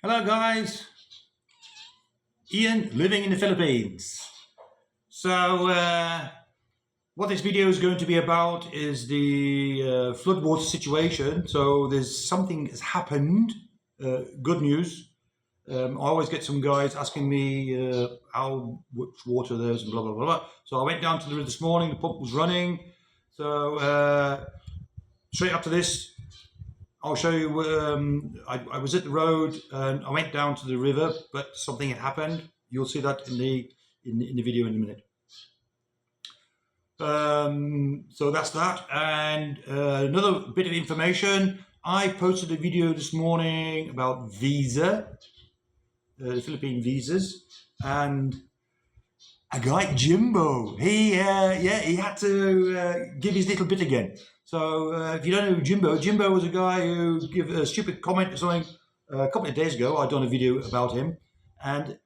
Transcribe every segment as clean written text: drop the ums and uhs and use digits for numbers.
Hello guys, Ian living in the Philippines. So what this video is going to be about is the floodwater situation. So there's something has happened, good news. I always get some guys asking me how much water there's and blah, blah, blah, blah. So I went down to the river this morning, the pump was running. So straight after this, I'll show you. I was at the road and I went down to the river, but something had happened. You'll see that in the video in a minute. So that's that. And another bit of information. I posted a video this morning about visa, the Philippine visas, and a guy Jimbo. He had to give his little bit again. So if you don't know Jimbo was a guy who gave a stupid comment or something a couple of days ago. I'd done a video about him, and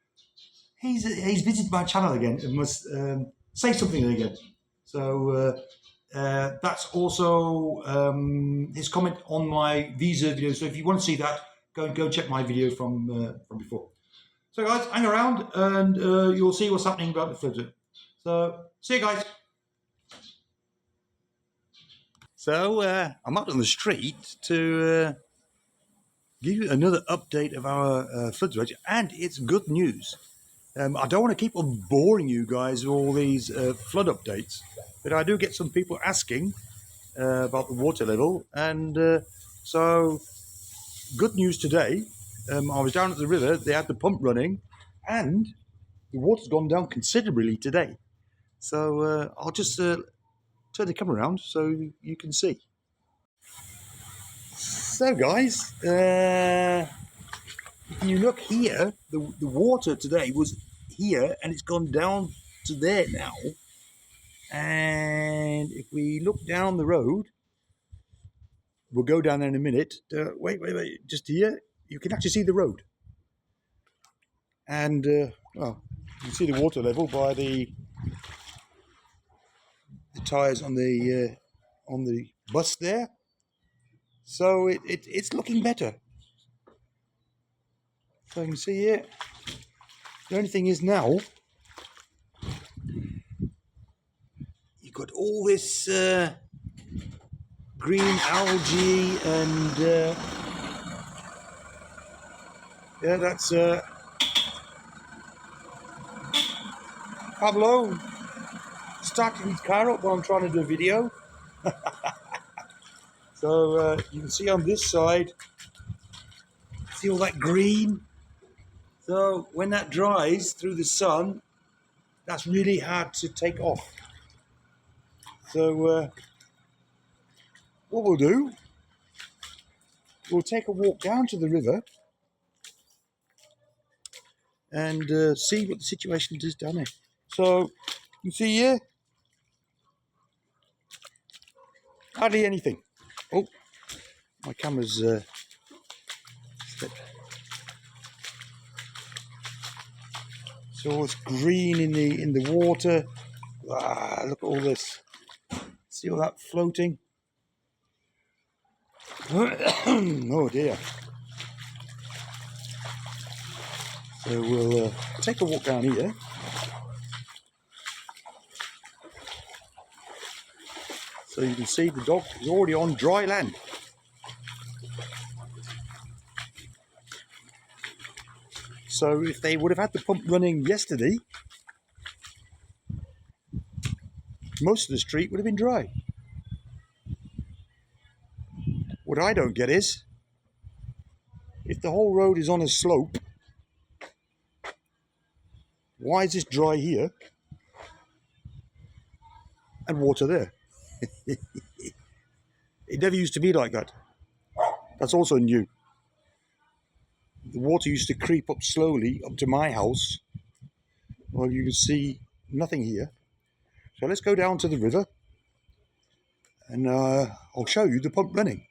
he's visited my channel again and must say something again. So that's also his comment on my visa video. So if you want to see that, go and check my video from before. So guys, hang around and you'll see what's happening about the filter. So see you guys. So I'm out on the street to give you another update of our flood rate, and it's good news. I don't want to keep on boring you guys with all these flood updates, but I do get some people asking about the water level, and so good news today. I was down at the river, they had the pump running, and the water's gone down considerably today. So I'll just turn the camera around so you can see. So guys, if you look here, the water today was here and it's gone down to there now. And if we look down the road, we'll go down there in a minute. Wait, just here, you can actually see the road. And well, you can see the water level by the tyres on the bus there. So it's looking better. So you can see here. The only thing is now, you've got all this green algae and yeah, that's Pablo starting his car up while I'm trying to do a video. So you can see on this side, see all that green. So when that dries through the sun, that's really hard to take off. So what we'll do, we'll take a walk down to the river and see what the situation is down there. So you can see here, hardly anything. Oh, my camera's slipped. So it's green in the water. Ah, look at all this. See all that floating? Oh dear. So we'll take a walk down here. So you can see the dog is already on dry land. So if they would have had the pump running yesterday, most of the street would have been dry. What I don't get is, if the whole road is on a slope, why is this dry here and water there? It never used to be like that. That's also new. The water used to creep up slowly up to my house. Well, you can see nothing here. So let's go down to the river and I'll show you the pump running.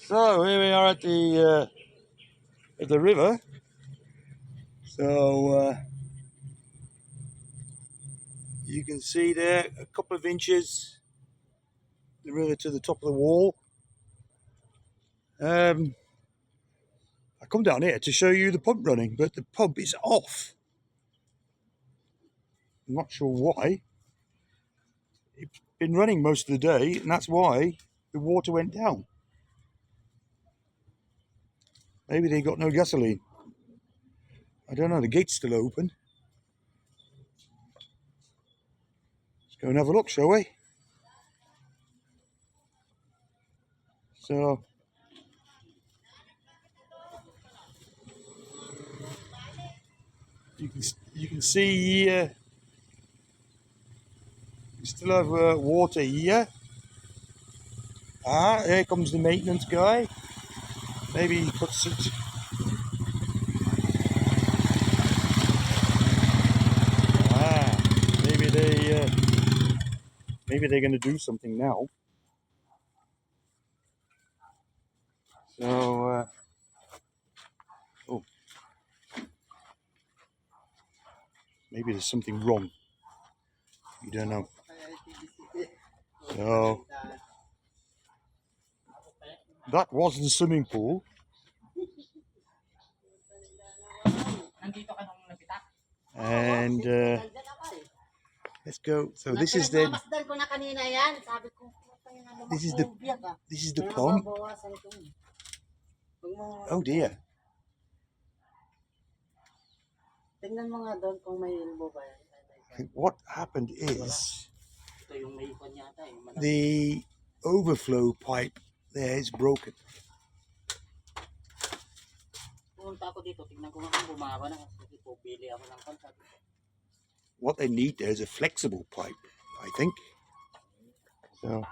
So here we are at the river. So you can see there a couple of inches the river to the top of the wall. I come down here to show you the pump running, but the pump is off. I'm not sure why. It's been running most of the day, and that's why the water went down. Maybe they got no gasoline. I don't know, the gate's still open. Let's go and have a look, shall we? So, you can see we still have water here. Ah, there comes the maintenance guy. Maybe he puts it. Ah, maybe they're going to do something now. So, oh, maybe there's something wrong. You don't know. So, that was the swimming pool. And let's go. So this is the pump. Oh dear. What happened is the overflow pipe there is broken. What they need there is a flexible pipe, I think. So.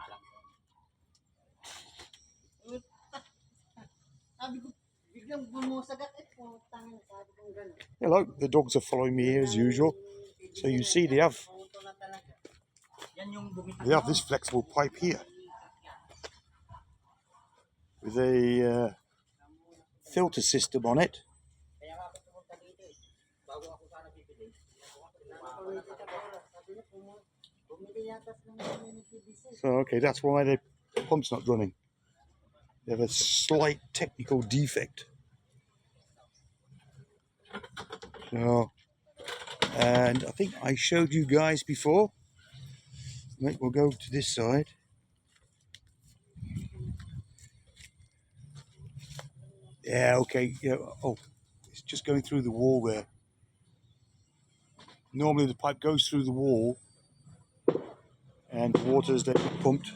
Hello, the dogs are following me here as usual. So you see they have this flexible pipe here with a filter system on it. So okay, that's why the pump's not running. They have a slight technical defect. So, and I think I showed you guys before. Right, we'll go to this side. Yeah, okay. Yeah. Oh, it's just going through the wall there. Normally the pipe goes through the wall and the water is then pumped.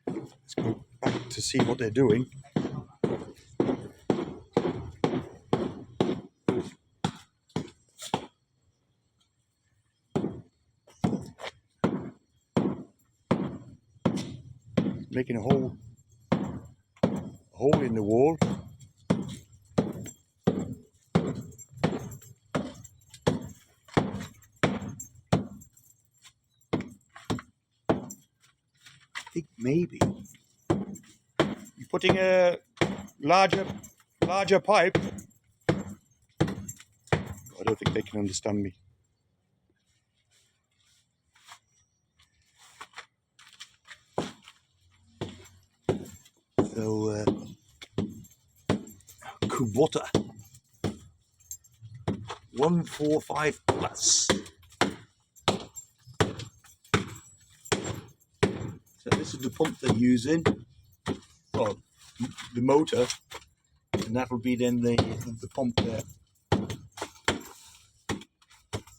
Let's go back to see what they're doing. Making a hole in the wall. I think maybe you're putting a larger pipe. I don't think they can understand me. So Kubota 145 plus. So this is the pump they're using. Well, the motor, and that will be then the pump there.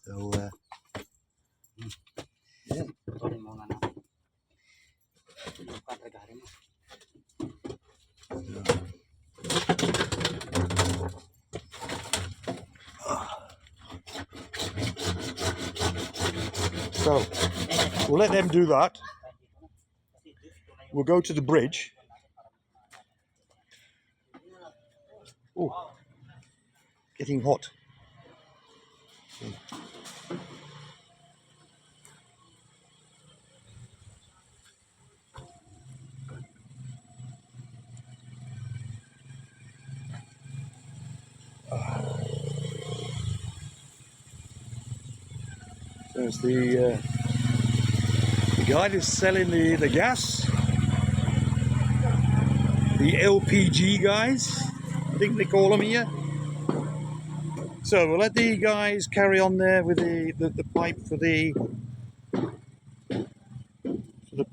So yeah. So we'll let them do that. We'll go to the bridge. Oh, getting hot. There's the guy that's selling the gas, the LPG guys, I think they call them here. So we'll let the guys carry on there with the pipe for the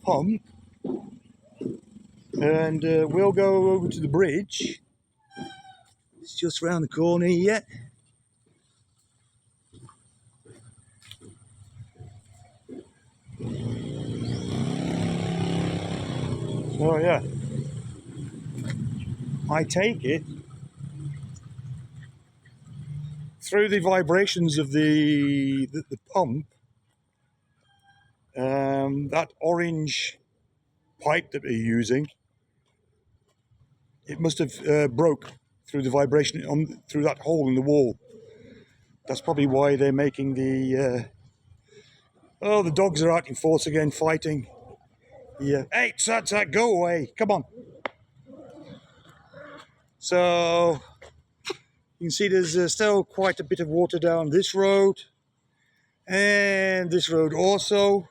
pump, and we'll go over to the bridge. It's just round the corner here. So yeah, I take it through the vibrations of the pump, that orange pipe that they're using, it must have broke through the vibration through that hole in the wall. That's probably why they're making the oh, the dogs are out in force again, fighting. Yeah, hey, Tsat, go away, come on. So you can see there's still quite a bit of water down this road and this road also.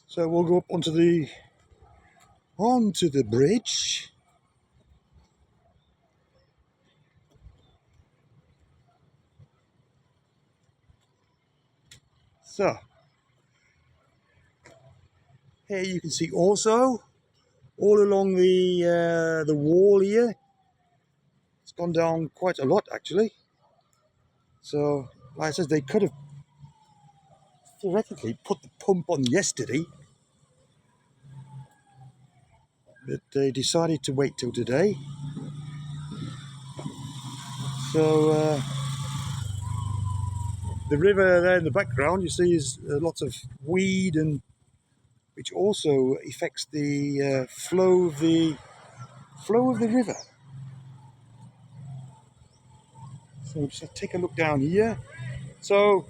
So we'll go up onto the bridge. So here you can see also all along the wall here, it's gone down quite a lot actually. So like I said, they could have theoretically put the pump on yesterday, but they decided to wait till today. So the river there in the background you see is lots of weed, and which also affects the flow of the river. So just take a look down here. So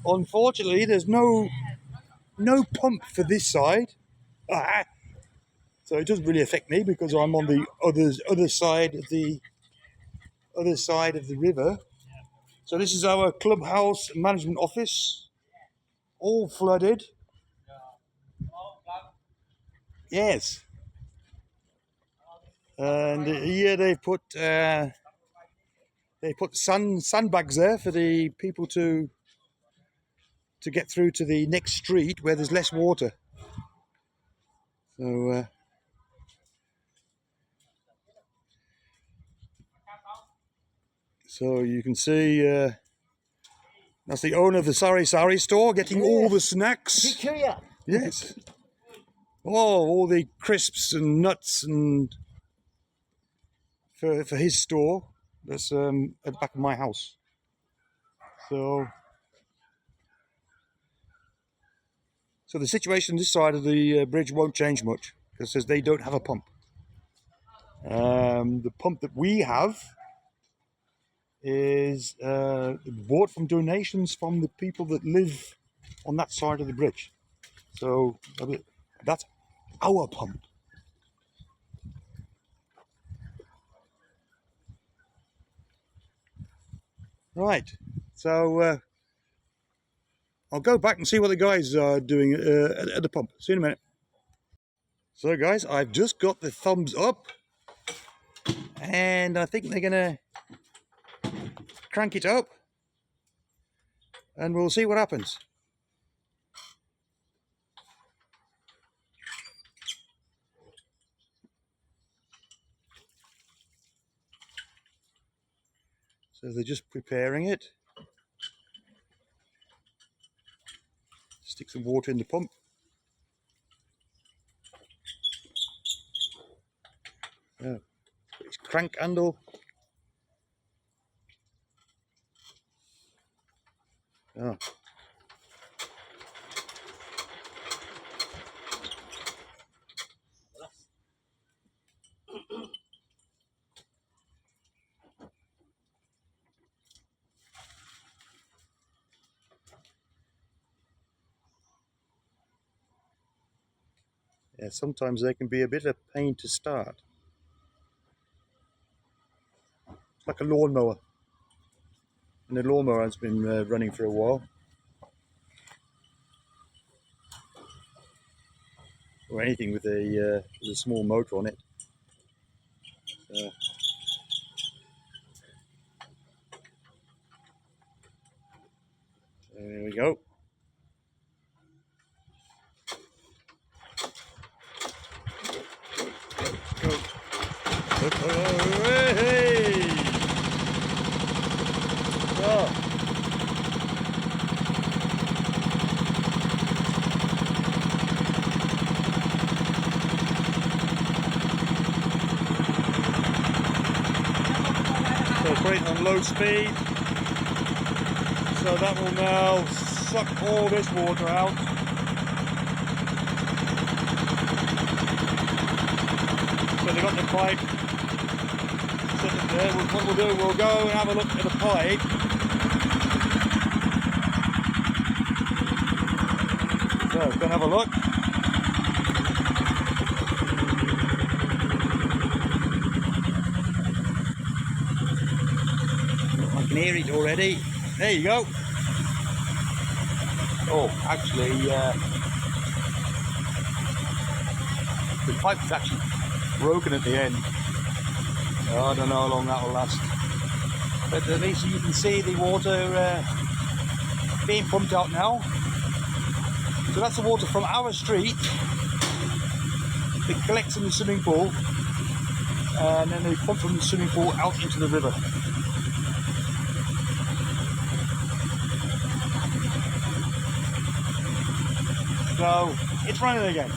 unfortunately there's no pump for this side. So it doesn't really affect me because I'm on the other side of the river. So this is our clubhouse management office, all flooded. Yes. And here they put sandbags there for the people to get through to the next street where there's less water. So you can see that's the owner of the Sari store getting all the snacks. Yes. Oh, all the crisps and nuts and for his store. That's at the back of my house. So the situation this side of the bridge won't change much because they don't have a pump. The pump that we have is bought from donations from the people that live on that side of the bridge. So that's our pump. Right. So I'll go back and see what the guys are doing at the pump. See you in a minute. So guys, I've just got the thumbs up and I think they're gonna crank it up and we'll see what happens. So they're just preparing it. Stick some water in the pump. It's crank handle. Oh. Yeah, sometimes they can be a bit of a pain to start. It's like a lawnmower. And the lawnmower has been running for a while. or anything with a small motor on it. So, there we go. Go. Hey! Oh. So put it on low speed. So that will now suck all this water out. So they've got the pipe sitting there. What we'll do, we'll go and have a look at the pipe. So go and have a look. I can hear it already. There you go. Oh, actually, the pipe is actually broken at the end. Oh, I don't know how long that will last. But at least you can see the water being pumped out now. So that's the water from our street. It collects in the swimming pool, and then they pump from the swimming pool out into the river. So it's running again.